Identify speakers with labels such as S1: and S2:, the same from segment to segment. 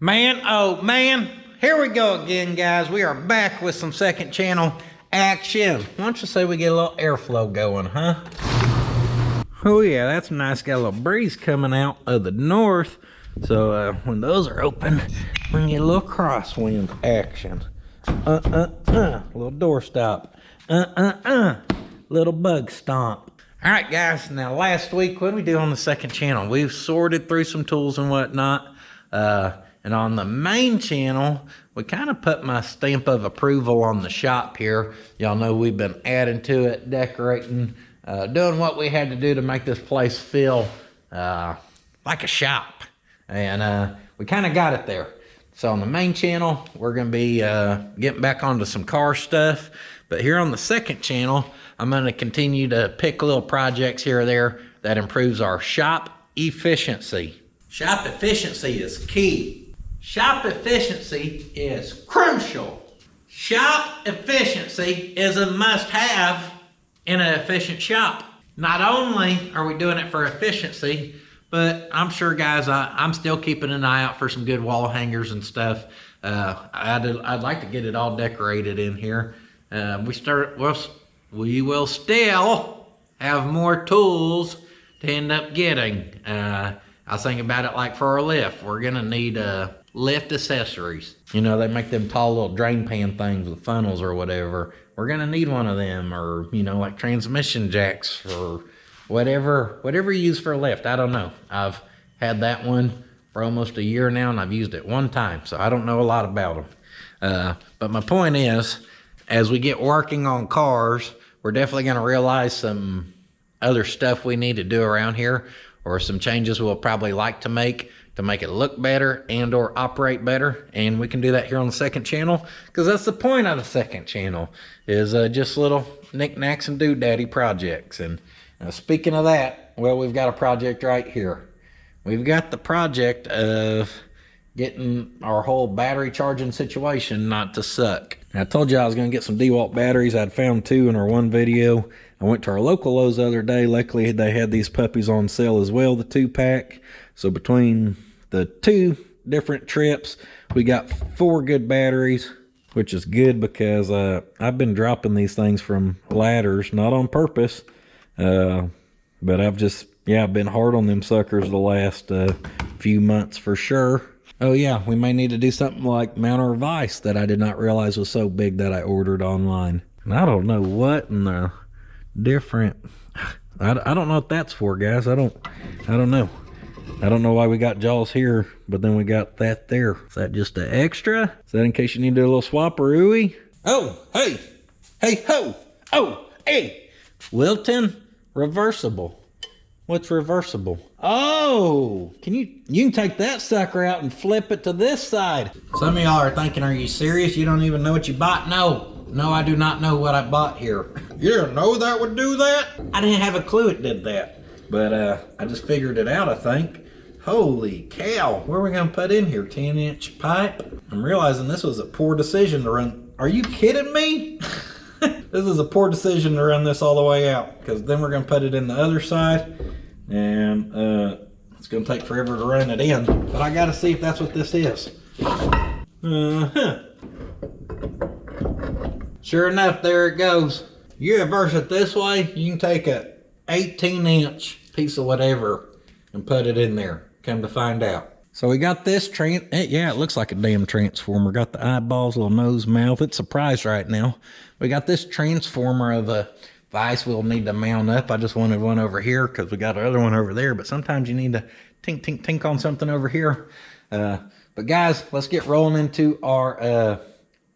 S1: Man, oh man, here we go again, guys. We are back with some second channel action. Why don't you say we get a little airflow going, huh? Oh yeah, that's nice. Got a little breeze coming out of the north. So when those are open, we can get a little crosswind action. Little door stop. Little bug stomp. All right, guys. Now, last week, what did we do on the second channel? We've sorted through some tools and whatnot. And on the main channel, we kind of put my stamp of approval on the shop here. Y'all know we've been adding to it, decorating, doing what we had to do to make this place feel like a shop. And we kind of got it there. So on the main channel, we're going to be getting back onto some car stuff. But here on the second channel, I'm going to continue to pick little projects here or there that improves our shop efficiency. Shop efficiency is key. Shop efficiency is crucial. Shop efficiency is a must-have in an efficient shop. Not only are we doing it for efficiency, but I'm sure, guys, I'm still keeping an eye out for some good wall hangers and stuff. I'd like to get it all decorated in here. We will still have more tools to end up getting. I was thinking about it like for our lift. We're gonna need lift accessories. You know, they make them tall little drain pan things with funnels or whatever. We're gonna need one of them, or, you know, like transmission jacks or whatever you use for a lift. I don't know. I've had that one for almost a year now, and I've used it one time, so I don't know a lot about them. But my point is, as we get working on cars, we're definitely gonna realize some other stuff we need to do around here, or some changes we'll probably like to make it look better and or operate better. And we can do that here on the second channel, because that's the point of the second channel, is just little knickknacks and doodaddy projects. And speaking of that, well, we've got a project right here. We've got the project of getting our whole battery charging situation not to suck. I told you I was going to get some DeWalt batteries. I'd found 2 in our one video. I went to our local Lowe's the other day. Luckily, they had these puppies on sale as well, the 2-pack. So between the 2 different trips, we got 4 good batteries, which is good because I've been dropping these things from ladders, not on purpose, but I've been hard on them suckers the last few months for sure. Oh yeah, we may need to do something like mount our vise that I did not realize was so big that I ordered online. And I don't know what in the different, I don't know what that's for, guys. I don't know. I don't know why we got jaws here, but then we got that there. Is that just an extra? Is that in case you need to do a little swapperooey? Oh, hey, ho, oh, hey, Wilton, reversible. What's reversible? Oh, you can take that sucker out and flip it to this side. Some of y'all are thinking, are you serious? You don't even know what you bought? No, I do not know what I bought here. You didn't know that would do that? I didn't have a clue it did that. But I just figured it out, I think. Holy cow, where are we gonna put in here? 10-inch pipe? I'm realizing this was a poor decision to run. Are you kidding me? This is a poor decision to run this all the way out, because then we're gonna put it in the other side, and it's gonna take forever to run it in. But I gotta see if that's what this is. Sure enough, there it goes. You reverse it this way, you can take a 18-inch piece of whatever and put it in there, come to find out. So we got this yeah, it looks like a damn transformer. Got the eyeballs, little nose, mouth. It's surprised right now. We got this transformer of a vise we'll need to mount up. I just wanted one over here because we got our other one over there, but sometimes you need to tink, tink, tink on something over here. But guys, let's get rolling into our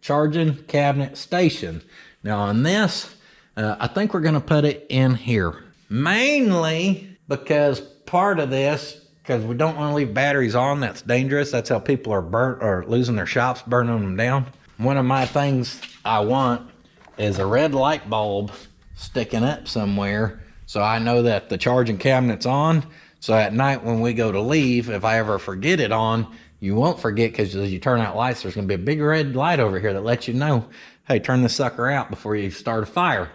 S1: charging cabinet station. Now on this, I think we're gonna put it in here. Mainly because part of this, because we don't want to leave batteries on. That's dangerous. That's how people are burnt or losing their shops, burning them down. One of my things I want is a red light bulb sticking up somewhere, so I know that the charging cabinet's on. So at night when we go to leave, if I ever forget it on, you won't forget, because as you turn out lights, there's going to be a big red light over here that lets you know, hey, turn this sucker out before you start a fire.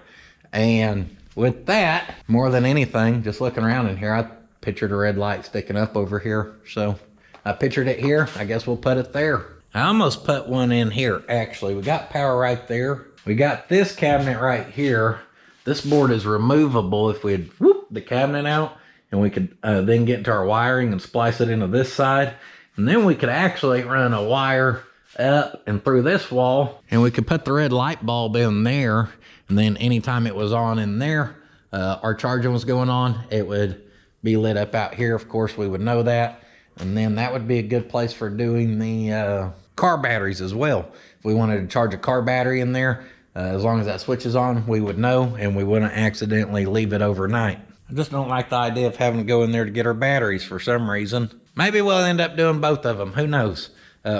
S1: And with that, more than anything, just looking around in here, I pictured a red light sticking up over here. So I pictured it here. I guess we'll put it there. I almost put one in here, actually. We got power right there. We got this cabinet right here. This board is removable if we'd whoop the cabinet out, and we could then get into our wiring and splice it into this side. And then we could actually run a wire up and through this wall, and we could put the red light bulb in there. And then anytime it was on in there, our charging was going on, it would be lit up out here. Of course, we would know that. And then that would be a good place for doing the car batteries as well. If we wanted to charge a car battery in there, as long as that switch is on, we would know, and we wouldn't accidentally leave it overnight. I just don't like the idea of having to go in there to get our batteries for some reason. Maybe we'll end up doing both of them. Who knows?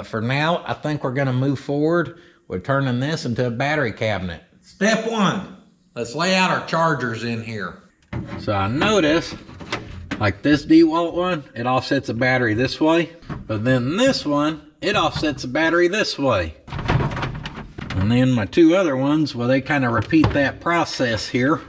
S1: For now, I think we're going to move forward with turning this into a battery cabinet. Step one, let's lay out our chargers in here. So I notice, like this DeWalt one, it offsets the battery this way. But then this one, it offsets the battery this way. And then my two other ones, well, they kind of repeat that process here.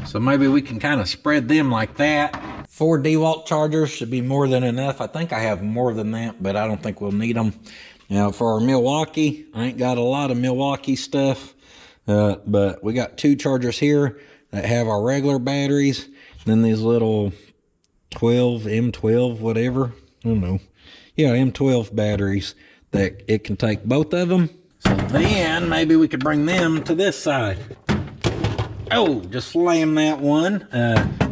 S1: So maybe we can kind of spread them like that. 4 DeWalt chargers should be more than enough. I think I have more than that, but I don't think we'll need them. Now for our Milwaukee, I ain't got a lot of Milwaukee stuff, but we got 2 chargers here that have our regular batteries. Then these little 12, M12, whatever, I don't know. Yeah, M12 batteries that it can take both of them. So then maybe we could bring them to this side. Oh, just slam that one,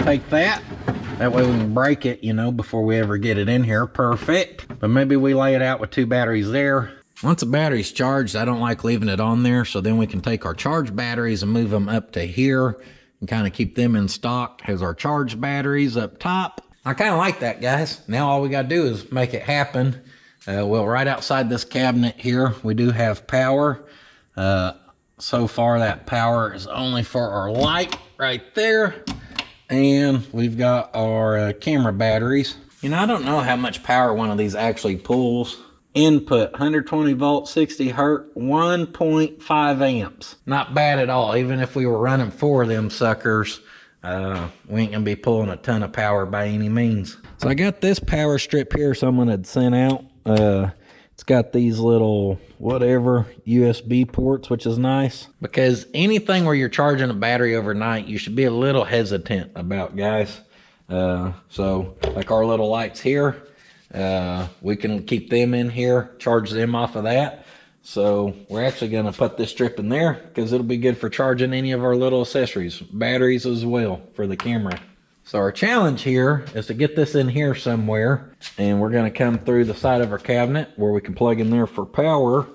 S1: take that. That way we can break it, you know, before we ever get it in here. Perfect. But maybe we lay it out with 2 batteries there. Once the battery's charged, I don't like leaving it on there. So then we can take our charged batteries and move them up to here and kind of keep them in stock as our charged batteries up top. I kind of like that, guys. Now all we got to do is make it happen. Well, right outside this cabinet here, we do have power. So far, that power is only for our light right there. And we've got our camera batteries. You know, I don't know how much power one of these actually pulls. Input, 120 volts, 60 hertz, 1.5 amps. Not bad at all. Even if we were running 4 of them suckers, we ain't gonna be pulling a ton of power by any means. So I got this power strip here someone had sent out. It's got these little whatever USB ports, which is nice, because anything where you're charging a battery overnight, you should be a little hesitant about, guys. So like our little lights here, we can keep them in here, charge them off of that. So we're actually going to put this strip in there because it'll be good for charging any of our little accessories, batteries as well for the camera. So our challenge here is to get this in here somewhere, and we're going to come through the side of our cabinet where we can plug in there for power.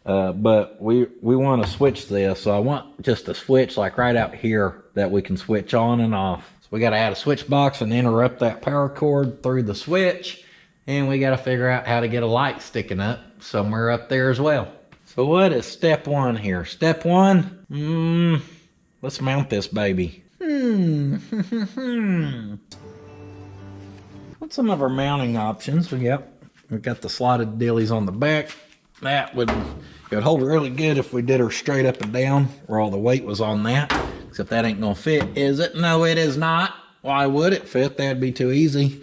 S1: But we want to switch this, so I want just a switch like right out here that we can switch on and off. So we got to add a switch box and interrupt that power cord through the switch, and we got to figure out how to get a light sticking up somewhere up there as well. So what is step 1 here? Step 1, let's mount this baby. What's some of our mounting options? We've got the slotted dillies on the back. That would hold really good if we did her straight up and down where all the weight was on that. Except that ain't gonna fit, is it? No, it is not. Why would it fit? That'd be too easy.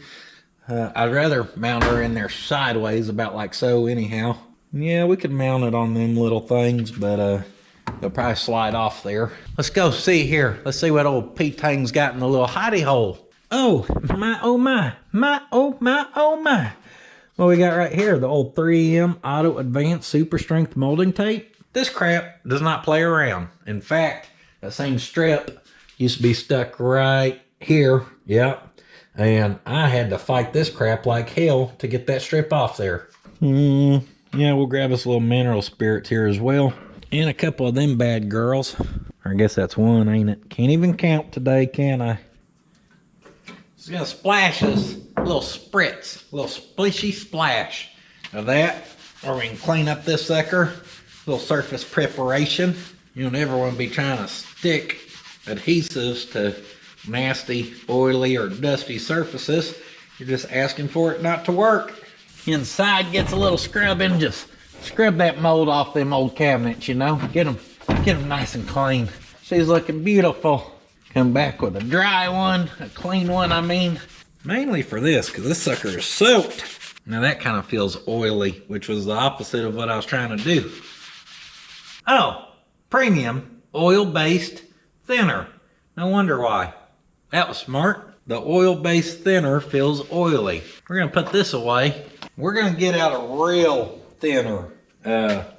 S1: I'd rather mount her in there sideways, about like so anyhow. Yeah, we could mount it on them little things, but they'll probably slide off there. Let's go see here. Let's see what old P-Tang's got in the little hidey hole. Oh my, oh my, my, oh my, oh my. What we got right here, the old 3M Auto Advanced Super Strength Molding Tape. This crap does not play around. In fact, that same strip used to be stuck right here. Yep. And I had to fight this crap like hell to get that strip off there. Yeah, we'll grab us a little mineral spirits here as well. And a couple of them bad girls. I guess that's one, ain't it? Can't even count today, can I? Just gonna splash us a little spritz, a little splishy splash of that. Or we can clean up this sucker. A little surface preparation. You don't ever want to be trying to stick adhesives to nasty, oily, or dusty surfaces. You're just asking for it not to work. Inside gets a little scrubbing, just scrub that mold off them old cabinets, you know. Get them nice and clean. She's looking beautiful. Come back with a dry one, a clean one, I mean. Mainly for this, because this sucker is soaked. Now that kind of feels oily, which was the opposite of what I was trying to do. Oh, premium oil-based thinner. No wonder why. That was smart. The oil-based thinner feels oily. We're gonna put this away. We're gonna get out a real thinner,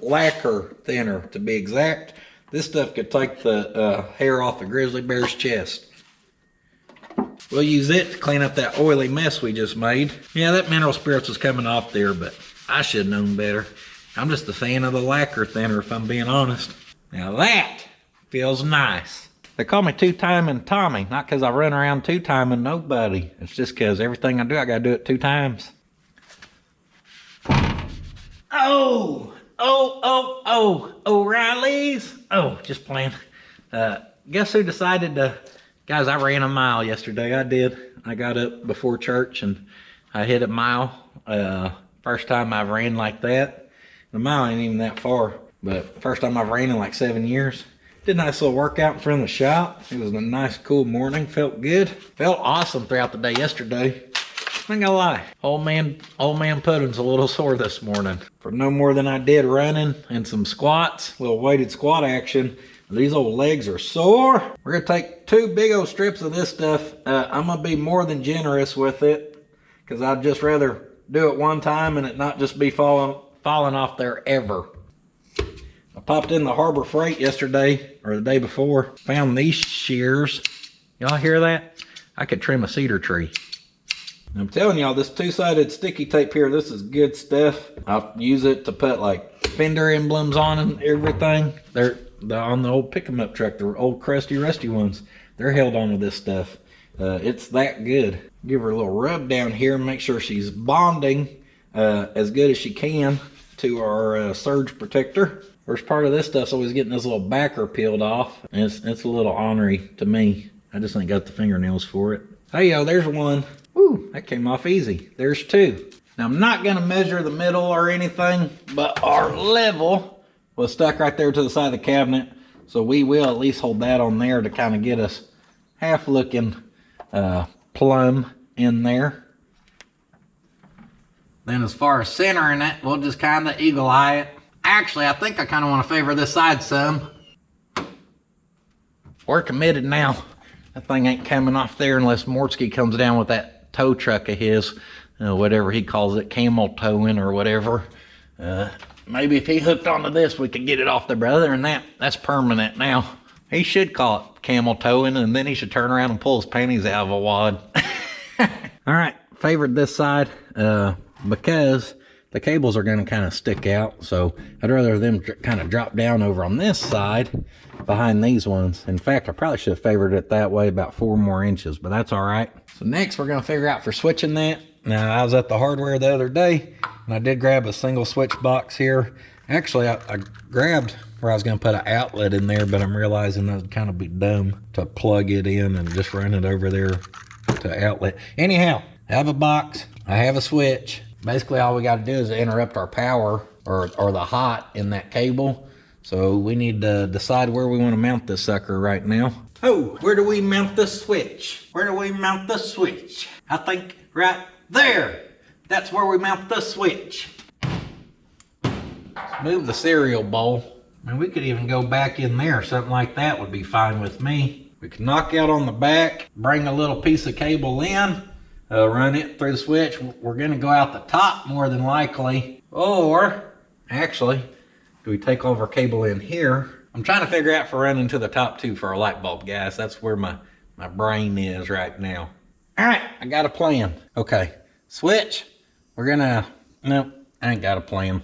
S1: lacquer thinner to be exact. This stuff could take the hair off a grizzly bear's chest. We'll use it to clean up that oily mess we just made. Yeah, that mineral spirits was coming off there, but I should have known better. I'm just a fan of the lacquer thinner, if I'm being honest. Now that feels nice. They call me two-timing Tommy, not because I run around two-timing nobody. It's just because everything I do, I gotta do it 2 times. Oh, O'Reilly's. Oh, just playing. Guess who decided to, guys, I ran a mile yesterday. I did. I got up before church and I hit a mile. First time I've ran like that. The mile ain't even that far, but first time I've ran in like 7 years. Did a nice little workout in front of the shop. It was a nice cool morning, felt good. Felt awesome throughout the day yesterday. I ain't gonna lie, old man Puddin's a little sore this morning. For no more than I did running and some squats, little weighted squat action. These old legs are sore. We're gonna take 2 big old strips of this stuff. I'm gonna be more than generous with it because I'd just rather do it one time and it not just be falling off there ever. I popped in the Harbor Freight yesterday or the day before, found these shears. Y'all hear that? I could trim a cedar tree. I'm telling y'all, this 2-sided sticky tape here, this is good stuff. I'll use it to put like fender emblems on and everything. They're on the old pick 'em up truck, the old crusty rusty ones. They're held on with this stuff. It's that good. Give her a little rub down here and make sure she's bonding as good as she can to our surge protector. First part of this stuff's always getting this little backer peeled off. And it's a little ornery to me. I just ain't got the fingernails for it. Hey, yo, there's one. Woo, that came off easy. There's 2. Now, I'm not gonna measure the middle or anything, but our level was stuck right there to the side of the cabinet. So we will at least hold that on there to kind of get us half looking plumb in there. Then as far as centering it, we'll just kind of eagle eye it. Actually, I think I kind of want to favor this side some. We're committed now. That thing ain't coming off there unless Mortsky comes down with that tow truck of his, whatever he calls it, camel towing or whatever. Maybe if he hooked onto this, we could get it off there. But other than that, that's permanent now. He should call it camel towing, and then he should turn around and pull his panties out of a wad. All right, favored this side because the cables are going to kind of stick out. So I'd rather them kind of drop down over on this side behind these ones. In fact, I probably should have favored it that way about 4 more inches, but that's all right. So next we're going to figure out for switching that. Now, I was at the hardware the other day and I did grab a single switch box here. Actually, I grabbed where I was going to put an outlet in there, but I'm realizing that would kind of be dumb to plug it in and just run it over there to outlet. Anyhow, I have a box, I have a switch. Basically, all we got to do is interrupt our power or the hot in that cable. So we need to decide where we want to mount this sucker right now. Oh, where do we mount the switch? Where do we mount the switch? I think right there. That's where we mount the switch. Let's move the cereal bowl. I mean, we could even go back in there. Something like that would be fine with me. We can knock out on the back, bring a little piece of cable in, run it through the switch. We're going to go out the top more than likely. Or, actually, do we take all of our cable in here? I'm trying to figure out for running to the top too for a light bulb, guys. That's where my brain is right now. All right, I got a plan. Okay, switch. We're gonna, nope, I ain't got a plan.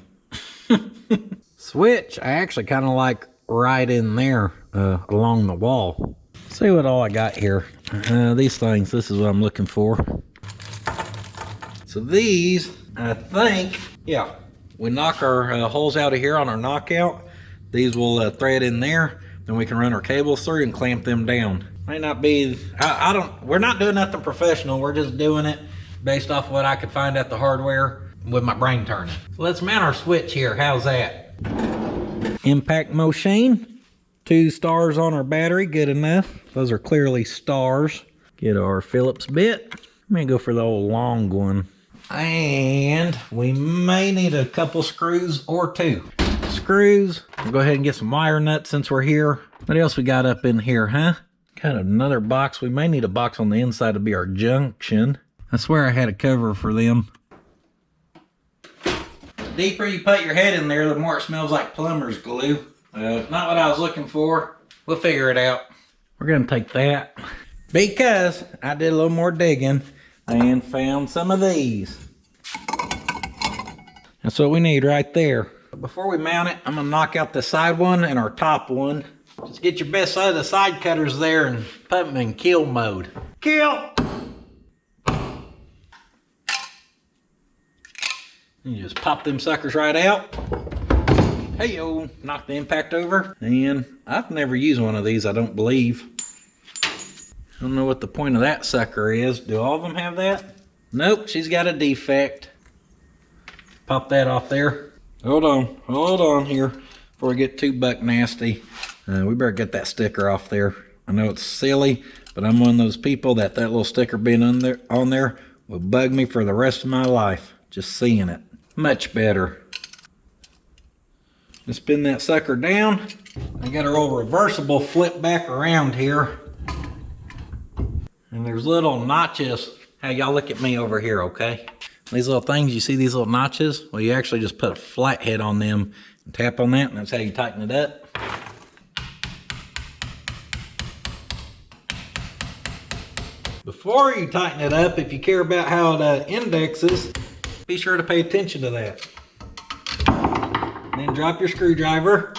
S1: Switch, I actually kind of like right in there along the wall. See what all I got here. These things, this is what I'm looking for. So these, I think, yeah, we knock our holes out of here on our knockout. These will thread in there. Then we can run our cables through and clamp them down. Might not be, we're not doing nothing professional. We're just doing it based off what I could find at the hardware with my brain turning. So let's mount our switch here. How's that? Impact Machine. 2 stars on our battery, good enough. Those are clearly stars. Get our Phillips bit. Let me go for the old long one. And we may need a couple screws or two. Screws. We'll go ahead and get some wire nuts since we're here. What else we got up in here, huh? Got another box. We may need a box on the inside to be our junction. I swear I had a cover for them. The deeper you put your head in there, the more it smells like plumber's glue. Not what I was looking for. We'll figure it out. We're gonna take that because I did a little more digging and found some of these. That's what we need right there. Before we mount it, I'm gonna knock out the side one and our top one. Just get your best side of the side cutters there and put them in kill mode. Kill! You just pop them suckers right out. Hey-yo, knock the impact over. And I've never used one of these, I don't believe. I don't know what the point of that sucker is. Do all of them have that? Nope, she's got a defect. Pop that off there. Hold on here before we get too buck nasty. We better get that sticker off there. I know it's silly, but I'm one of those people that little sticker being on there will bug me for the rest of my life. Just seeing it. Much better. Just spin that sucker down. I got our old reversible flip back around here. And there's little notches. Hey, y'all look at me over here, okay? These little things, you see these little notches? Well, you actually just put a flathead on them and tap on that, and that's how you tighten it up. Before you tighten it up, if you care about how it indexes, be sure to pay attention to that. And then drop your screwdriver.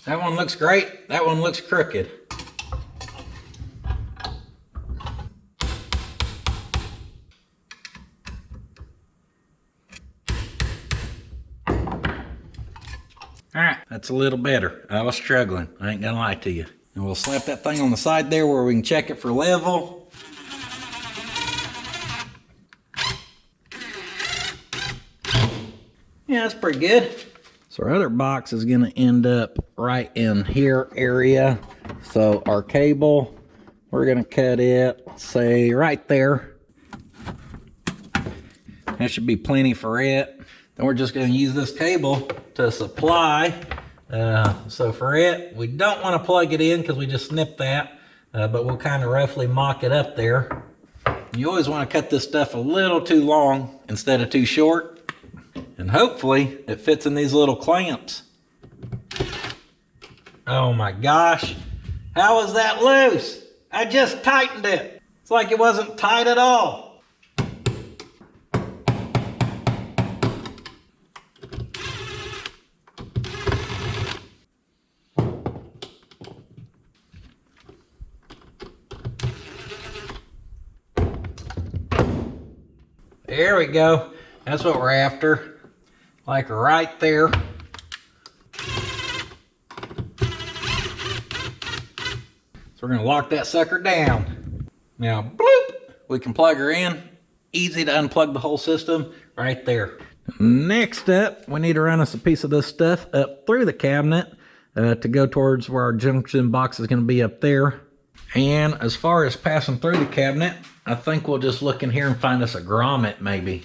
S1: That one looks great. That one looks crooked. All right, that's a little better. I was struggling, I ain't gonna lie to you. And we'll slap that thing on the side there where we can check it for level. Yeah, that's pretty good. So our other box is gonna end up right in here area. So our cable, we're gonna cut it, say right there. That should be plenty for it. Then we're just gonna use this cable to supply. So for it, we don't wanna plug it in because we just snipped that, but we'll kind of roughly mock it up there. You always wanna cut this stuff a little too long instead of too short. And hopefully it fits in these little clamps. Oh my gosh, how is that loose? I just tightened it. It's like it wasn't tight at all. There we go. That's what we're after. Like right there. So we're gonna lock that sucker down. Now, bloop, we can plug her in. Easy to unplug the whole system right there. Next up, we need to run us a piece of this stuff up through the cabinet to go towards where our junction box is gonna be up there. And as far as passing through the cabinet, I think we'll just look in here and find us a grommet maybe.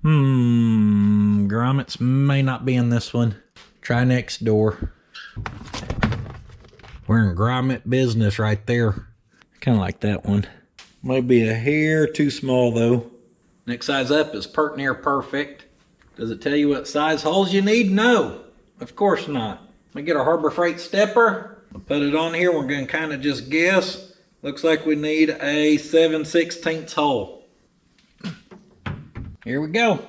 S1: Grommets may not be in this one. Try next door. We're in grommet business right there. Kind of like that one. Might be a hair too small though. Next size up is pert near perfect. Does it tell you what size holes you need? No, of course not. We get our Harbor Freight stepper. I'll put it on here. We're going to kind of just guess. Looks like we need a 7/16 hole. Here we go.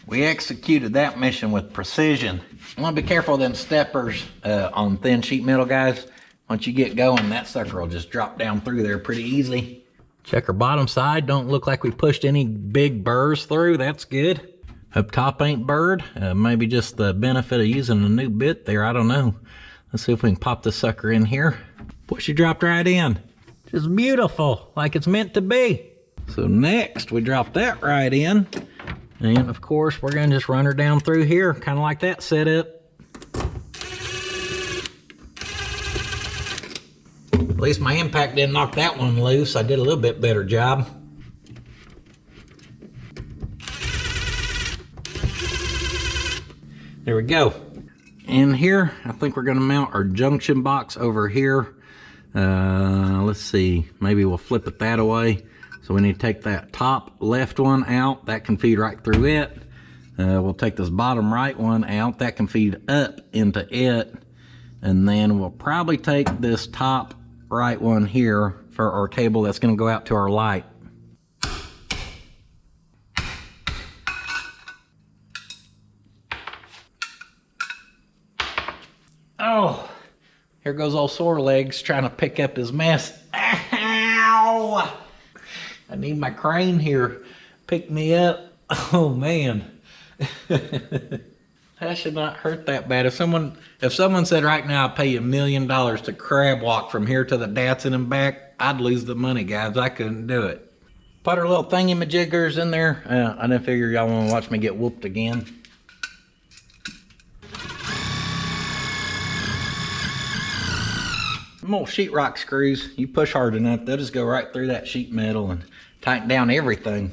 S1: We executed that mission with precision. I want to be careful of them steppers on thin sheet metal, guys. Once you get going, that sucker will just drop down through there pretty easy. Check our bottom side. Don't look like we pushed any big burrs through. That's good. Up top ain't burred. Maybe just the benefit of using a new bit there. I don't know. Let's see if we can pop the sucker in here. Boy, she dropped right in. Just beautiful, like it's meant to be. So next, we drop that right in. And of course, we're gonna just run her down through here, kind of like that setup. At least my impact didn't knock that one loose. I did a little bit better job. There we go. In here, I think we're gonna mount our junction box over here. Let's see, maybe we'll flip it that way. So we need to take that top left one out. That can feed right through it. We'll take this bottom right one out. That can feed up into it. And then we'll probably take this top right one here for our cable that's gonna go out to our light. Oh, here goes old sore legs trying to pick up his mess. Ow! I need my crane here. Pick me up. Oh man. That should not hurt that bad. If someone said right now I'll pay you $1 million to crab walk from here to the Datsun and back, I'd lose the money, guys. I couldn't do it. Put our little thingy-majiggers in there. I didn't figure y'all want to watch me get whooped again. Them old sheetrock screws, you push hard enough, they'll just go right through that sheet metal and tighten down everything.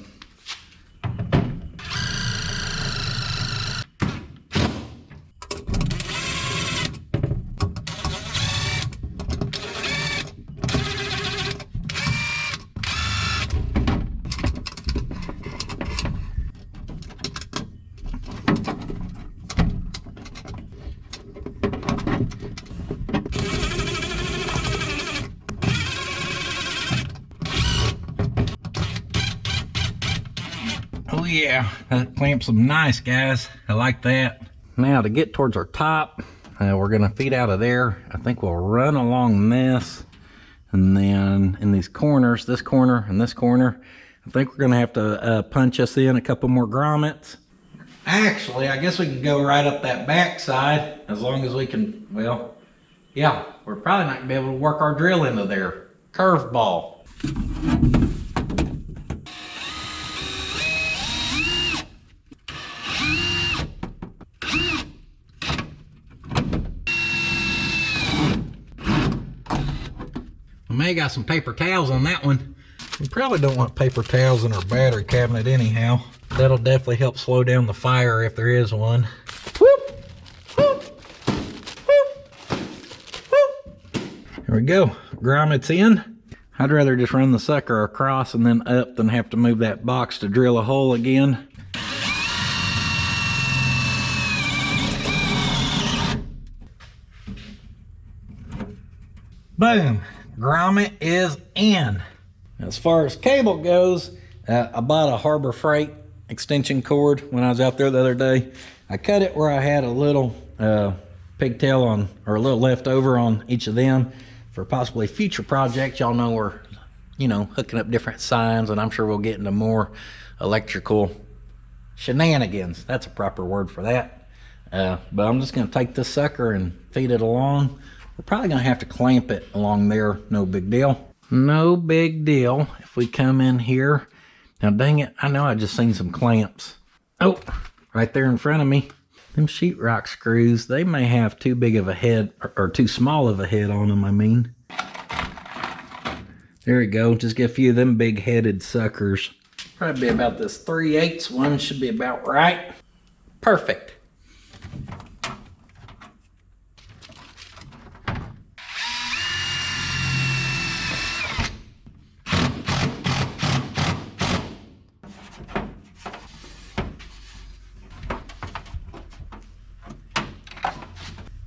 S1: Oh yeah, that clamps them nice, guys. I like that. Now to get towards our top, we're gonna feed out of there. I think we'll run along this, and then in these corners, this corner and this corner, I think we're gonna have to punch us in a couple more grommets. Actually, I guess we can go right up that back side as long as we can, well, yeah, we're probably not gonna be able to work our drill into there. Curveball. May got some paper towels on that one. We probably don't want paper towels in our battery cabinet anyhow. That'll definitely help slow down the fire if there is one. Whoop, whoop, whoop, whoop. Here we go, grommets in. I'd rather just run the sucker across and then up than have to move that box to drill a hole again. Boom. Grommet is in. As far as cable goes, I bought a Harbor Freight extension cord when I was out there the other day. I cut it where I had a little pigtail on, or a little left over on each of them for possibly future projects. Y'all know we're, you know, hooking up different signs, and I'm sure we'll get into more electrical shenanigans. That's a proper word for that. But I'm just gonna take this sucker and feed it along. We're probably gonna have to clamp it along there, no big deal. No big deal if we come in here. Now dang it, I know I just seen some clamps. Oh, right there in front of me. Them sheetrock screws, they may have too big of a head, or too small of a head on them, I mean. There we go, just get a few of them big-headed suckers. Probably be about this 3/8 one, should be about right. Perfect.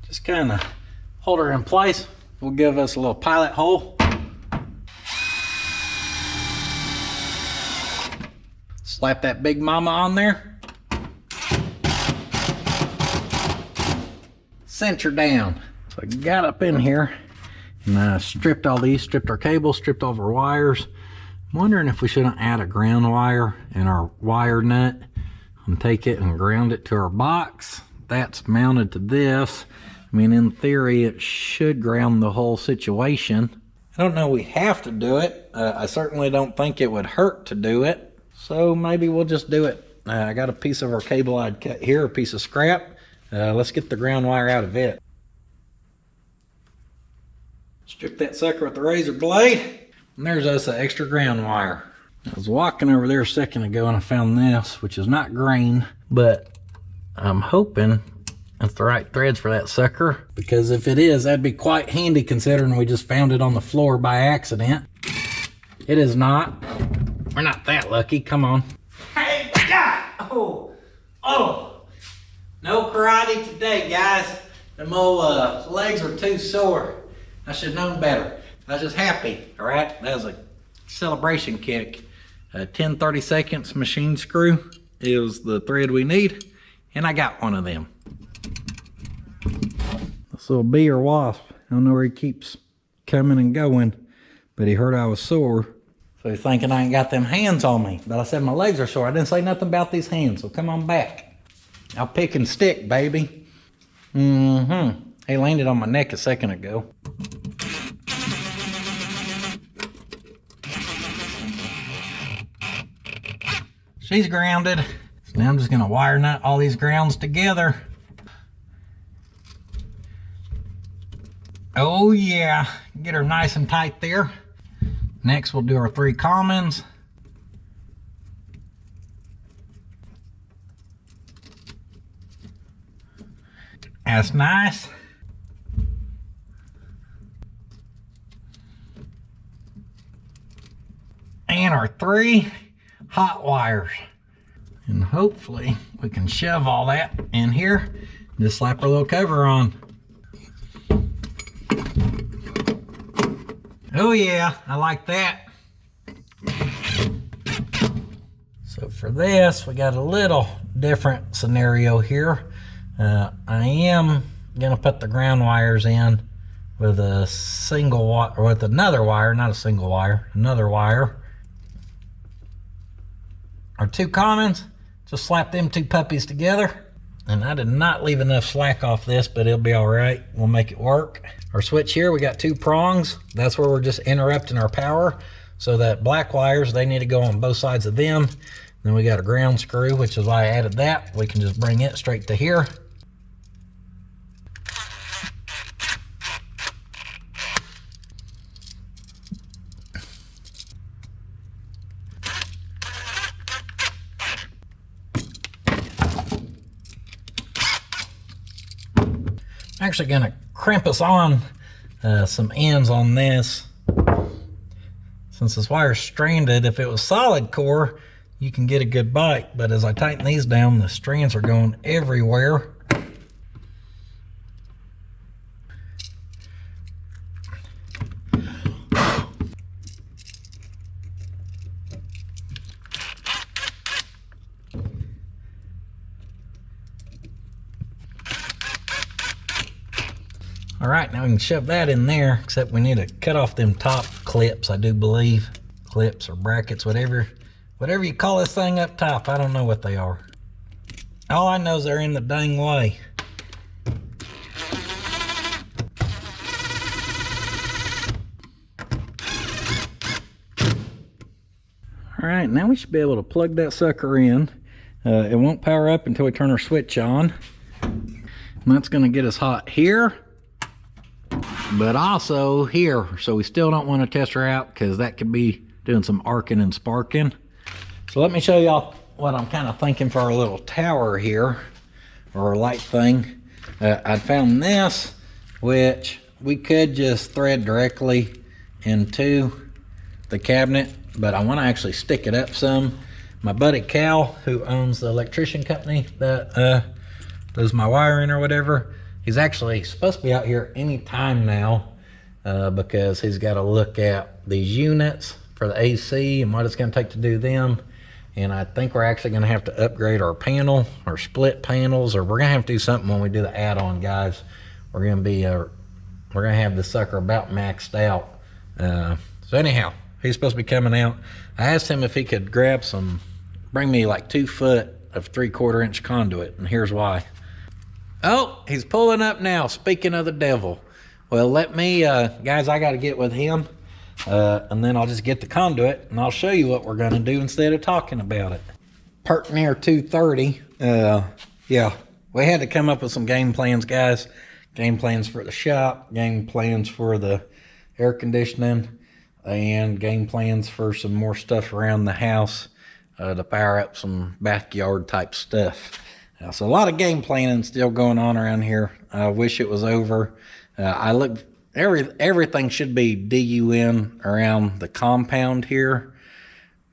S1: Just kind of hold her in place. We'll give us a little pilot hole. Slap that big mama on there. Cinch her down. So I got up in here and I stripped all these, stripped our cables, stripped all of our wires. I'm wondering if we shouldn't add a ground wire in our wire nut and take it and ground it to our box. That's mounted to this. I mean, in theory, it should ground the whole situation. I don't know we have to do it. I certainly don't think it would hurt to do it. So maybe we'll just do it I got a piece of our cable I'd cut here, a piece of scrap. Let's get the ground wire out of it. Strip that sucker with the razor blade. And there's us an extra ground wire. I was walking over there a second ago and I found this, which is not green, but I'm hoping it's the right threads for that sucker, because if it is, that'd be quite handy considering we just found it on the floor by accident. It is not. We're not that lucky. Come on. Hey, God! Oh! No karate today, guys. Them old legs were too sore. I should have known better. I was just happy, all right? That was a celebration kick. 10/32 machine screw is the thread we need, and I got one of them. This little bee or wasp, I don't know where he keeps coming and going, but he heard I was sore, so he's thinking I ain't got them hands on me. But I said my legs are sore. I didn't say nothing about these hands, so come on back. I'll pick and stick, baby. He landed on my neck a second ago. She's grounded. So now I'm just gonna wire nut all these grounds together. Oh yeah, get her nice and tight there. Next we'll do our 3 commons. That's nice. And our 3 hot wires. And hopefully we can shove all that in here. Just slap our little cover on. Oh yeah, I like that. So for this, we got a little different scenario here. I am gonna put the ground wires in with a single wire, or with another wire, not a single wire, another wire. Our 2 commons, just slap them 2 puppies together. And I did not leave enough slack off this, but it'll be all right. We'll make it work. Our switch here, we got 2 prongs. That's where we're just interrupting our power. So that black wires, they need to go on both sides of them. Then we got a ground screw, which is why I added that. We can just bring it straight to here. I'm actually gonna crimp us on some ends on this. Since this wire's stranded, if it was solid core, you can get a good bite, but as I tighten these down, the strands are going everywhere. All right, now we can shove that in there, except we need to cut off them top clips, I do believe. Clips or brackets, whatever you call this thing up top. I don't know what they are. All I know is they're in the dang way. All right, now we should be able to plug that sucker in. It won't power up until we turn our switch on. And that's gonna get us hot here, but also here. So we still don't want to test her out because that could be doing some arcing and sparking. So let me show y'all what I'm kind of thinking for our little tower here, or a light thing. I found this, which we could just thread directly into the cabinet, but I want to actually stick it up some. My buddy Cal, who owns the electrician company that does my wiring or whatever, he's actually supposed to be out here any time now because he's got to look at these units for the AC and what it's going to take to do them. And I think we're actually going to have to upgrade our panel or split panels, or we're going to have to do something when we do the add-on, guys. We're going to be we're going to have the sucker about maxed out. So anyhow, he's supposed to be coming out. I asked him if he could grab bring me like 2 foot of 3/4 inch conduit, and here's why. Oh, he's pulling up now. Speaking of the devil. Well, let me, guys, I got to get with him. And then I'll just get the conduit and I'll show you what we're going to do instead of talking about it.
S2: pert near 2:30. Yeah, we had to come up with some game plans, guys. Game plans for the shop, game plans for the air conditioning, and game plans for some more stuff around the house to power up some backyard type stuff. So a lot of game planning still going on around here. I wish it was over. Everything should be DUN around the compound here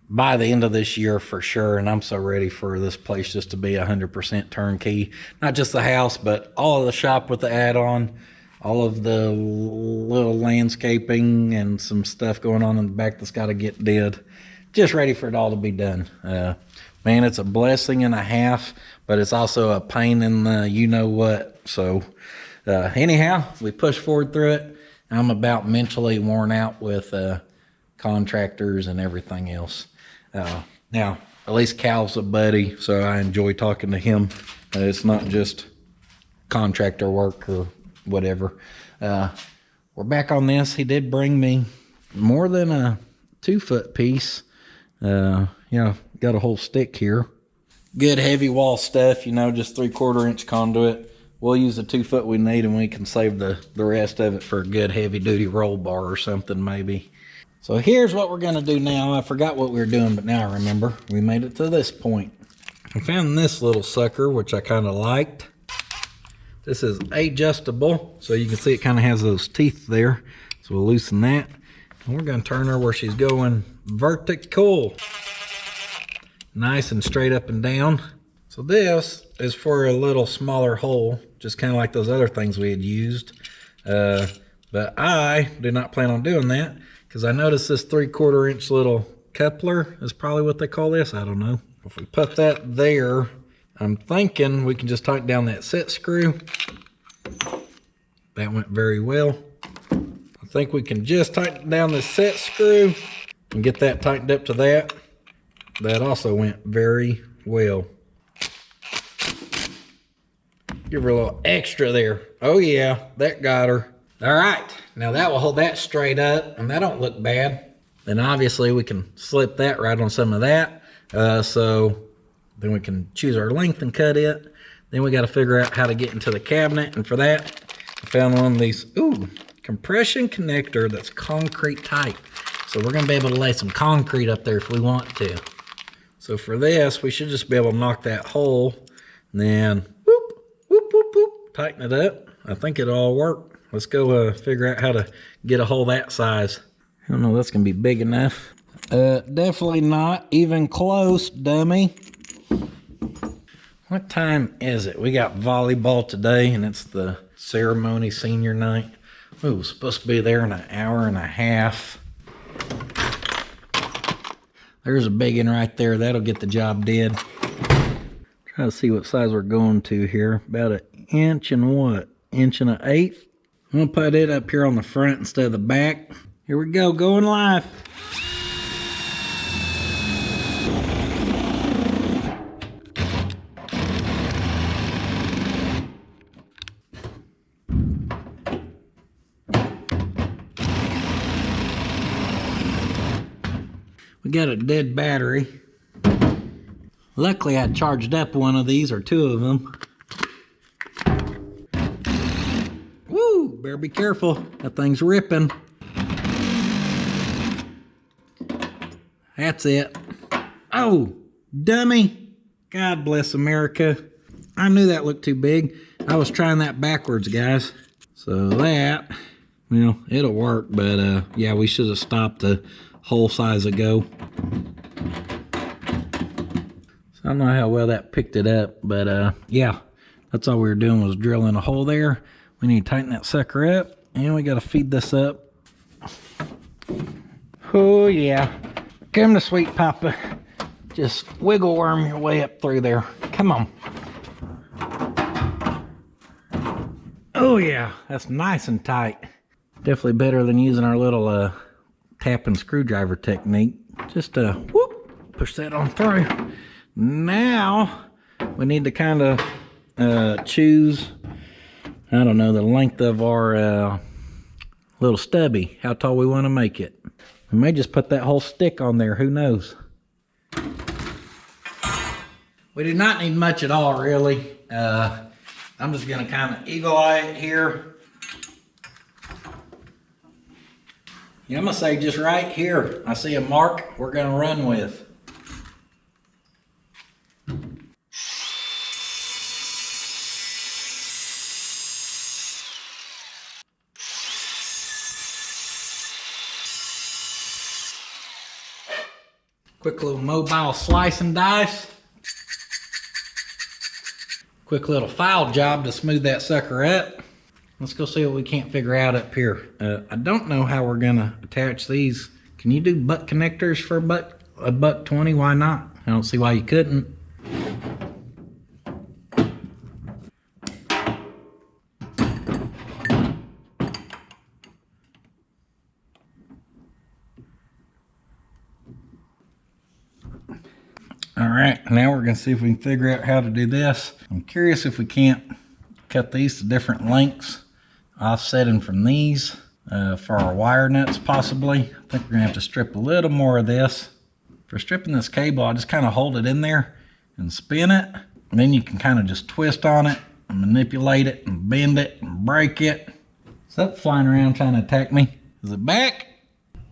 S2: by the end of this year for sure, and I'm so ready for this place just to be 100% turnkey. Not just the house, but all of the shop with the add-on, all of the little landscaping and some stuff going on in the back that's got to get did. Just ready for it all to be done. Man, it's a blessing and a half, but it's also a pain in the you-know-what. So anyhow, we push forward through it. I'm about mentally worn out with contractors and everything else. Now, at least Cal's a buddy, so I enjoy talking to him. It's not just contractor work or whatever. We're back on this. He did bring me more than a 2-foot piece. Got a whole stick here. Good heavy wall stuff, just 3/4 inch conduit. We'll use the 2-foot we need, and we can save the rest of it for a good heavy duty roll bar or something maybe. So here's what we're gonna do now. I forgot what we were doing, but now I remember. We made it to this point. I found this little sucker, which I kind of liked. This is adjustable, so you can see it kind of has those teeth there. So we'll loosen that. And we're gonna turn her where she's going vertical. Nice and straight up and down. So this is for a little smaller hole, just kind of like those other things we had used. But I do not plan on doing that, because I noticed this 3/4 inch little coupler is probably what they call this. I don't know. If we put that there, I'm thinking we can just tighten down that set screw. That went very well. I think we can just tighten down the set screw and get that tightened up to that. That also went very well. Give her a little extra there. Oh yeah, that got her. All right, now that will hold that straight up, and that don't look bad. Then obviously we can slip that right on some of that. So then we can choose our length and cut it. Then we got to figure out how to get into the cabinet, and for that, I found one of these, compression connector that's concrete type. So we're gonna be able to lay some concrete up there if we want to. So for this, we should just be able to knock that hole, and then whoop, whoop, whoop, whoop, tighten it up. I think it'll all work. Let's go figure out how to get a hole that size. I don't know if that's gonna be big enough. Definitely not even close, dummy. What time is it? We got volleyball today, and it's the ceremony senior night. We're supposed to be there in an hour and a half. There's a big one right there. That'll get the job did. Try to see what size we're going to here. About 1 inch and what? 1.125 inches. I'm gonna put it up here on the front instead of the back. Here we go, going live. We got a dead battery. Luckily I charged up one of these, or 2 of them. Woo, better be careful. That thing's ripping. That's it. Oh, dummy. God bless America. I knew that looked too big. I was trying that backwards, guys. So that, well, it'll work, but yeah, we should have stopped the whole size ago. So I don't know how well that picked it up, but yeah, that's all we were doing was drilling a hole there. We need to tighten that sucker up, and we got to feed this up. Oh yeah, come to sweet papa. Just wiggle worm your way up through there. Come on. Oh yeah, that's nice and tight. Definitely better than using our little tap and screwdriver technique. Just whoop, push that on through. Now we need to kind of choose, I don't know, the length of our little stubby, how tall we want to make it. We may just put that whole stick on there, who knows. We do not need much at all, really. I'm just gonna kind of eagle eye it here. Yeah, I'm gonna say just right here, I see a mark we're gonna run with. Quick little mobile slice and dice. Quick little file job to smooth that sucker up. Let's go see what we can't figure out up here. I don't know how we're gonna attach these. Can you do butt connectors for a buck 20? Why not? I don't see why you couldn't. All right, now we're gonna see if we can figure out how to do this. I'm curious if we can't cut these to different lengths, offsetting from these for our wire nuts possibly. I think we're gonna have to strip a little more of this. For stripping this cable, I just kind of hold it in there and spin it. And then you can kind of just twist on it and manipulate it and bend it and break it. Is that flying around trying to attack me? Is it back?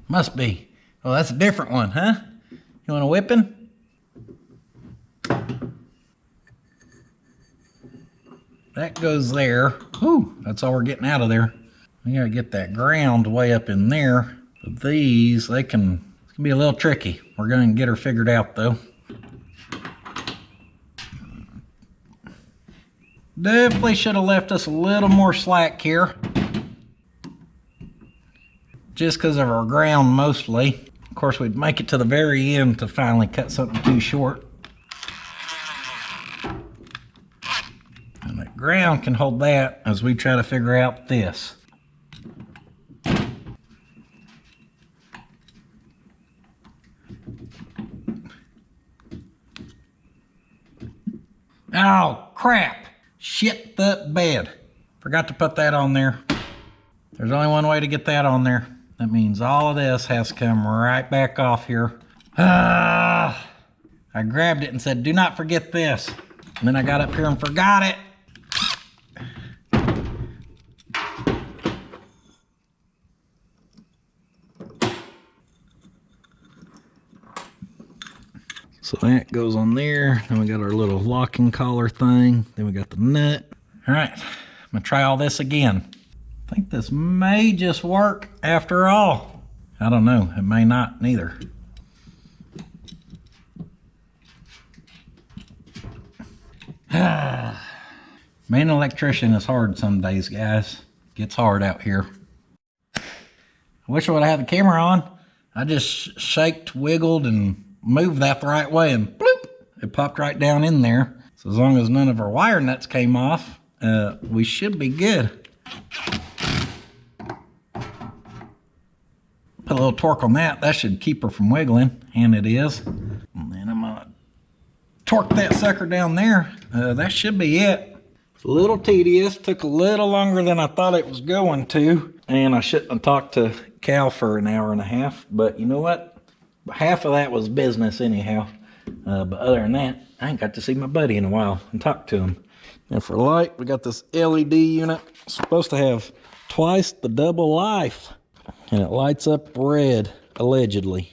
S2: Must be. Oh, that's a different one, huh? You want a whipping? That goes there. Whew, that's all we're getting out of there. We gotta get that ground way up in there. But these, it can be a little tricky. We're gonna get her figured out though. Definitely should have left us a little more slack here. Just because of our ground mostly. Of course, we'd make it to the very end to finally cut something too short. And the ground can hold that as we try to figure out this. Oh, crap. Shit the bed. Forgot to put that on there. There's only one way to get that on there. That means all of this has to come right back off here. I grabbed it and said, do not forget this. And then I got up here and forgot it. So that goes on there. Then we got our little locking collar thing. Then we got the nut. All right, I'm gonna try all this again. I think this may just work after all. I don't know, it may not neither. Being an electrician is hard some days, guys. Gets hard out here. I wish I would have had the camera on. I just shaked, wiggled, and moved that the right way, and bloop, it popped right down in there. So as long as none of our wire nuts came off, we should be good. Put a little torque on that. That should keep her from wiggling, and it is. And then I'm gonna torque that sucker down there. That should be it. It's a little tedious. Took a little longer than I thought it was going to. And I shouldn't have talked to Cal for an hour and a half. But you know what? Half of that was business anyhow. But other than that, I ain't got to see my buddy in a while and talk to him. And for light, we got this LED unit. It's supposed to have twice the double life. And it lights up red, allegedly.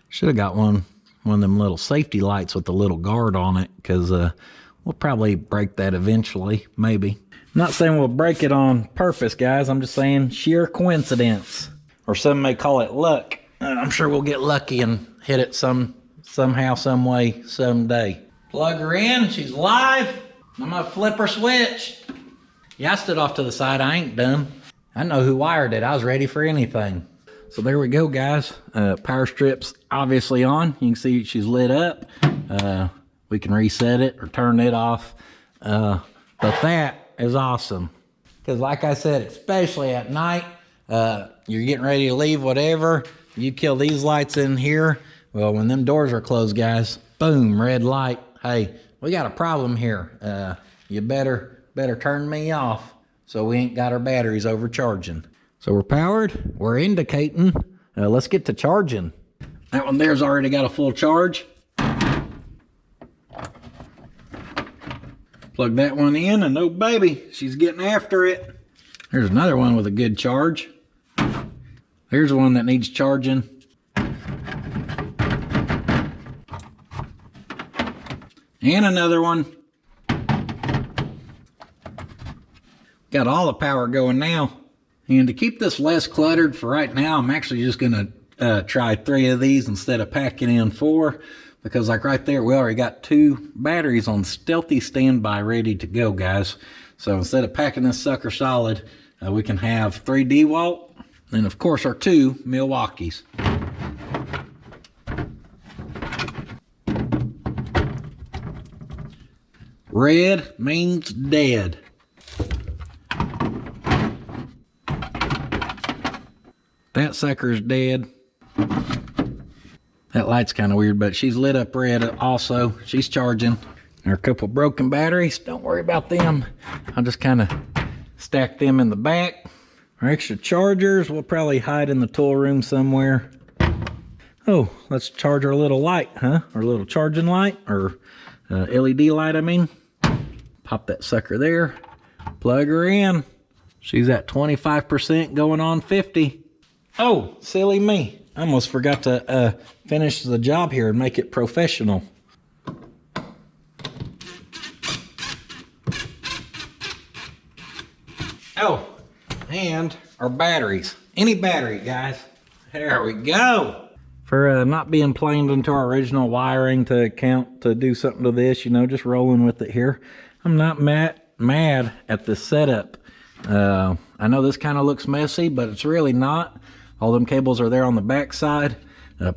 S2: Should have got one of them little safety lights with the little guard on it, because we'll probably break that eventually, maybe. Not saying we'll break it on purpose, guys. I'm just saying sheer coincidence. Or some may call it luck. I'm sure we'll get lucky and hit it somehow, some way, someday. Plug her in, she's live. I'm gonna flip her switch. Yeah, I stood off to the side, I ain't done. I know who wired it, I was ready for anything. So there we go, guys. Power strip's obviously on. You can see she's lit up. We can reset it or turn it off. But that is awesome. Because like I said, especially at night, you're getting ready to leave, whatever. You kill these lights in here. Well, when them doors are closed, guys, boom, red light. Hey, we got a problem here. You better turn me off so we ain't got our batteries overcharging. So we're powered, we're indicating. Let's get to charging. That one there's already got a full charge. Plug that one in, and oh baby, she's getting after it. There's another one with a good charge. Here's one that needs charging. And another one. Got all the power going now. And to keep this less cluttered for right now, I'm actually just gonna try 3 of these instead of packing in 4. Because like right there, we already got 2 batteries on stealthy standby ready to go, guys. So instead of packing this sucker solid, we can have 3 DeWalt and of course our 2 Milwaukees. Red means dead. That sucker's dead. That light's kind of weird, but she's lit up red also. She's charging. There are a couple broken batteries. Don't worry about them. I'll just kind of stack them in the back. Our extra chargers we'll probably hide in the tool room somewhere. Oh, let's charge our little light, huh? Our little charging light, or LED light, I mean. Pop that sucker there. Plug her in. She's at 25% going on 50. Oh, silly me. I almost forgot to finish the job here and make it professional. Oh, and our batteries. Any battery, guys. There we go. For not being planed into our original wiring to count to do something to this, you know, just rolling with it here. I'm not mad at the setup. I know this kind of looks messy, but it's really not. All them cables are there on the back side.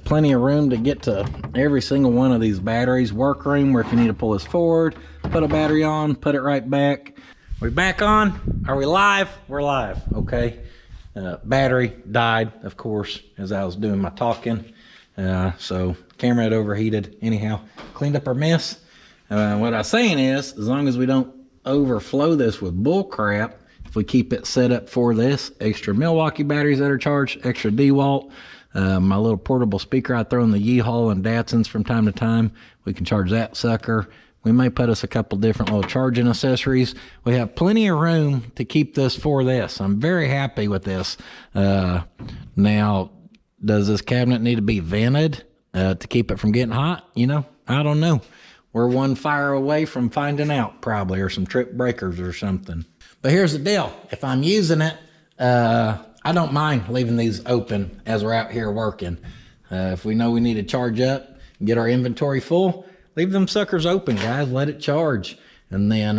S2: Plenty of room to get to every single one of these batteries. Work room where if you need to pull this forward, put a battery on, put it right back. We back on? Are we live? We're live, okay. Battery died, of course, as I was doing my talking. So camera had overheated. Anyhow, cleaned up our mess. What I was saying is, as long as we don't overflow this with bull crap, if we keep it set up for this, extra Milwaukee batteries that are charged, extra DeWalt, my little portable speaker I throw in the Yeehaw and Datsuns from time to time, we can charge that sucker. We may put us a couple different little charging accessories. We have plenty of room to keep this for this. I'm very happy with this. Now, does this cabinet need to be vented to keep it from getting hot? You know, I don't know. We're one fire away from finding out, probably, or some trip breakers or something. But here's the deal. If I'm using it, I don't mind leaving these open as we're out here working. If we know we need to charge up and get our inventory full, leave them suckers open, guys. Let it charge. And then,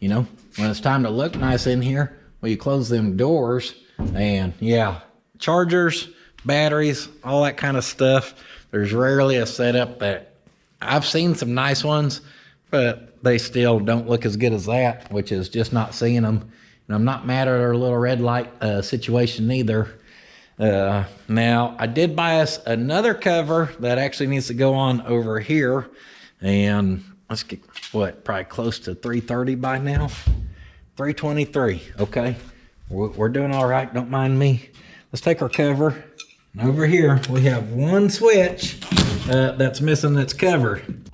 S2: you know, when it's time to look nice in here, well, you close them doors. And, yeah, chargers, batteries, all that kind of stuff. There's rarely a setup that... I've seen some nice ones, but they still don't look as good as that, which is just not seeing them. And I'm not mad at our little red light situation either. Now, I did buy us another cover that actually needs to go on over here. And let's get, what, probably close to 330 by now? 323, okay. We're doing all right, don't mind me. Let's take our cover. And over here, we have one switch that's missing that's covered.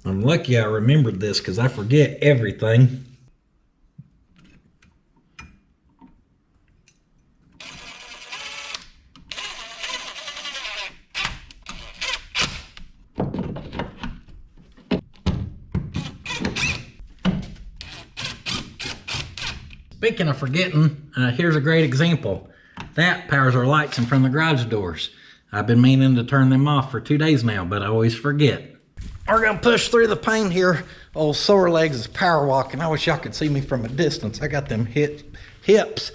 S2: I'm lucky I remembered this because I forget everything. Speaking of forgetting, here's a great example. That powers our lights in front of the garage doors. I've been meaning to turn them off for 2 days now, but I always forget. We're gonna push through the pain here. Old sore legs is power walking. I wish y'all could see me from a distance. I got them hips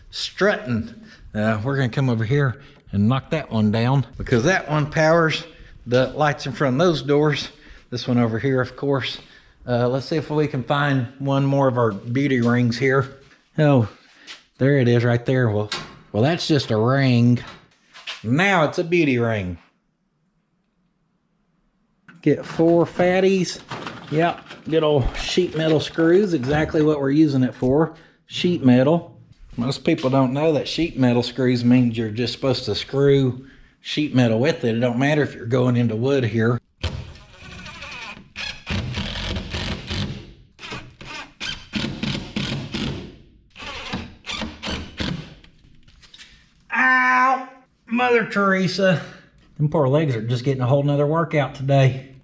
S2: strutting. We're gonna come over here and knock that one down because that one powers the lights in front of those doors. This one over here, of course. Let's see if we can find one more of our beauty rings here. Oh, there it is right there. Well, that's just a ring. Now it's a beauty ring. Get 4 fatties. Yep, good old sheet metal screws. Exactly what we're using it for. Sheet metal. Most people don't know that sheet metal screws means you're just supposed to screw sheet metal with it. It don't matter if you're going into wood here. Mother Teresa. Them poor legs are just getting a whole nother workout today.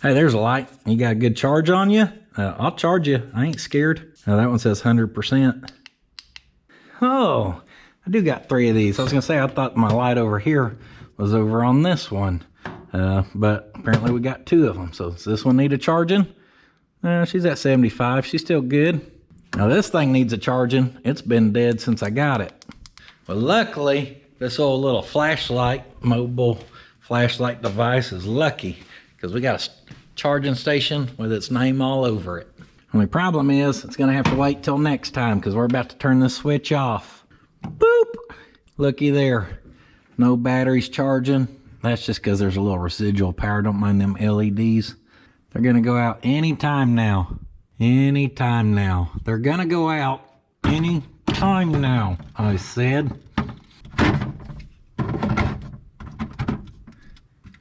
S2: Hey, there's a light. You got a good charge on you? I'll charge you. I ain't scared. That one says 100%. Oh, I do got 3 of these. I was gonna say, I thought my light over here was over on this one. But apparently we got 2 of them. So does this one need a charging? She's at 75. She's still good. Now this thing needs a charging. It's been dead since I got it. But luckily, this old little flashlight, mobile flashlight device is lucky because we got a charging station with its name all over it. Only problem is it's gonna have to wait till next time because we're about to turn this switch off. Boop! Looky there. No batteries charging. That's just because there's a little residual power. Don't mind them LEDs. They're gonna go out anytime now. Anytime now. They're gonna go out any time now, I said.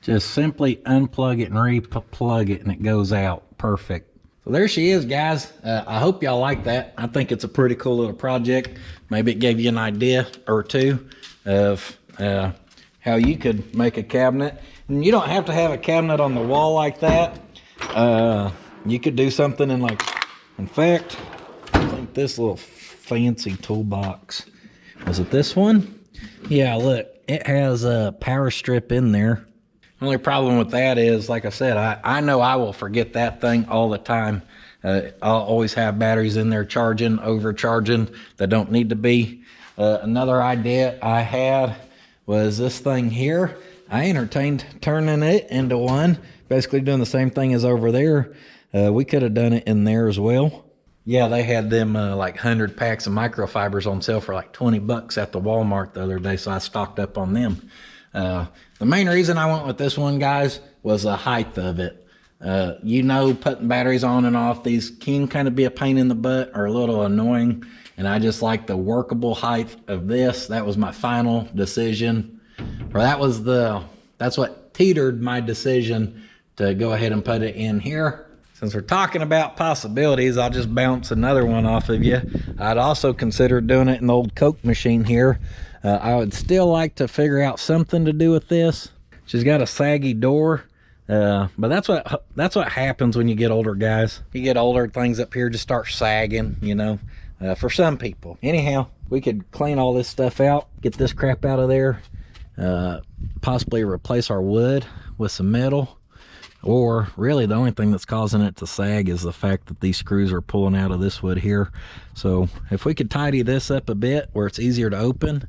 S2: Just simply unplug it and re-plug it and it goes out. Perfect. So there she is, guys. I hope y'all like that. I think it's a pretty cool little project. Maybe it gave you an idea or two of how you could make a cabinet. And you don't have to have a cabinet on the wall like that. You could do something in fact, I think this little fancy toolbox, was it this one? Yeah, look, it has a power strip in there. Only problem with that is, like I said, I know I will forget that thing all the time. I'll always have batteries in there charging, overcharging that don't need to be. Another idea I had was this thing here. I entertained turning it into one, basically doing the same thing as over there. We could have done it in there as well. Yeah, they had them like 100 packs of microfibers on sale for like $20 at the Walmart the other day, so I stocked up on them. The main reason I went with this one, guys, was the height of it. Putting batteries on and off these can kind of be a pain in the butt or a little annoying, and I just like the workable height of this. That was my final decision, or that's what teetered my decision to go ahead and put it in here. Since we're talking about possibilities, I'll just bounce another one off of you. I'd also consider doing it in the old Coke machine here. I would still like to figure out something to do with this. She's got a saggy door, but that's what happens when you get older, guys. You get older, things up here just start sagging, for some people. Anyhow, we could clean all this stuff out, get this crap out of there, possibly replace our wood with some metal. Or really the only thing that's causing it to sag is the fact that these screws are pulling out of this wood here. So if we could tidy this up a bit where it's easier to open,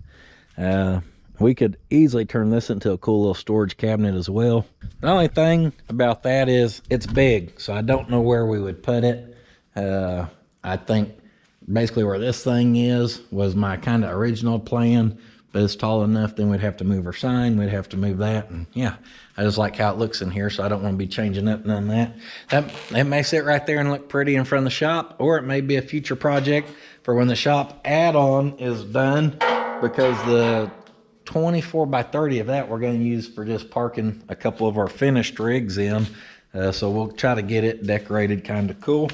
S2: we could easily turn this into a cool little storage cabinet as well. The only thing about that is it's big, so I don't know where we would put it. I think basically where this thing was my kind of original plan, but it's tall enough, then we'd have to move our sign, we'd have to move that, and yeah, I just like how it looks in here, so I don't want to be changing up none of that. It may sit right there and look pretty in front of the shop, or it may be a future project for when the shop add-on is done, because the 24 by 30 of that we're going to use for just parking a couple of our finished rigs in. So we'll try to get it decorated kind of cool,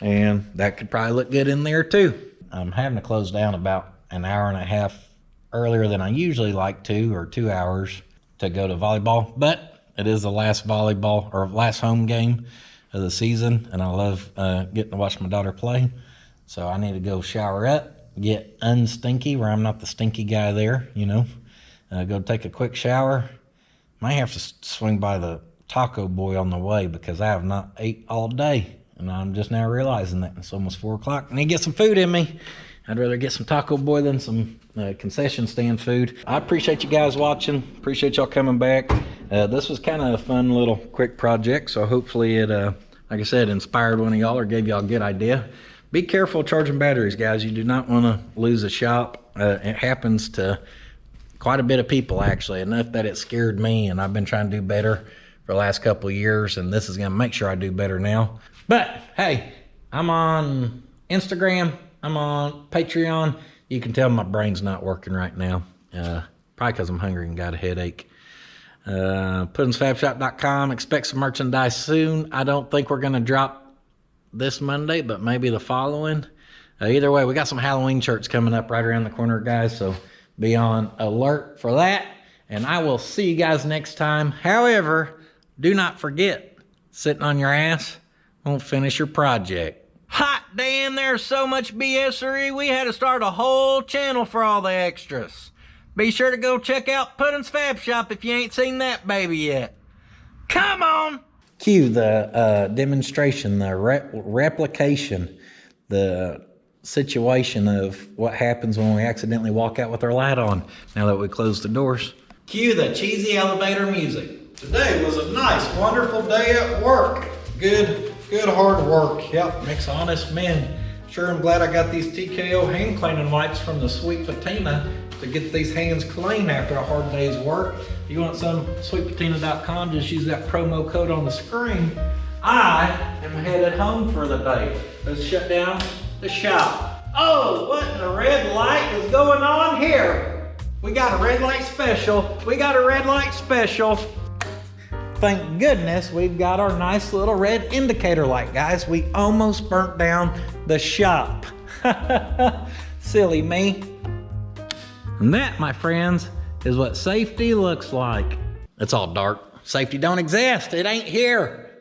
S2: and that could probably look good in there too. I'm having to close down about an hour and a half earlier than I usually like to, or 2 hours to go to volleyball, but it is the last volleyball or last home game of the season, and I love getting to watch my daughter play. So I need to go shower up, get unstinky where I'm not the stinky guy there, go take a quick shower. Might have to swing by the Taco Boy on the way because I have not ate all day, and I'm just now realizing that it's almost 4 o'clock. I need to get some food in me. I'd rather get some Taco Boy than some concession stand food. I appreciate you guys watching. Appreciate y'all coming back. This was kind of a fun little quick project, so hopefully it, like I said, inspired one of y'all or gave y'all a good idea. Be careful charging batteries, guys. You do not want to lose a shop. It happens to quite a bit of people, actually, enough that it scared me, and I've been trying to do better for the last couple of years, and this is going to make sure I do better now. But, hey, I'm on Instagram. I'm on Patreon. You can tell my brain's not working right now. Probably because I'm hungry and got a headache. Pudinsfabshop.com. Expect some merchandise soon. I don't think we're going to drop this Monday, but maybe the following. Either way, we got some Halloween shirts coming up right around the corner, guys. So Be on alert for that. And I will see you guys next time. However, do not forget, sitting on your ass won't finish your project. Hot damn, there's so much BSery. We had to start a whole channel for all the extras. Be sure to go check out Puddin's Fab Shop if you ain't seen that baby yet. Come on! Cue the demonstration, the replication, the situation of what happens when we accidentally walk out with our light on now that we close the doors. Cue the cheesy elevator music. Today was a nice, wonderful day at work. Good hard work. Yep, makes honest men. Sure, I'm glad I got these TKO hand cleaning wipes from the Sweet Patina to get these hands clean after a hard day's work. If you want some, sweetpatina.com, just use that promo code on the screen. I am headed home for the day. Let's shut down the shop. Oh, what in the red light is going on here? We got a red light special. We got a red light special. Thank goodness we've got our nice little red indicator light, guys. We almost burnt down the shop. Silly me. And that, my friends, is what safety looks like. It's all dark. Safety don't exist. It ain't here.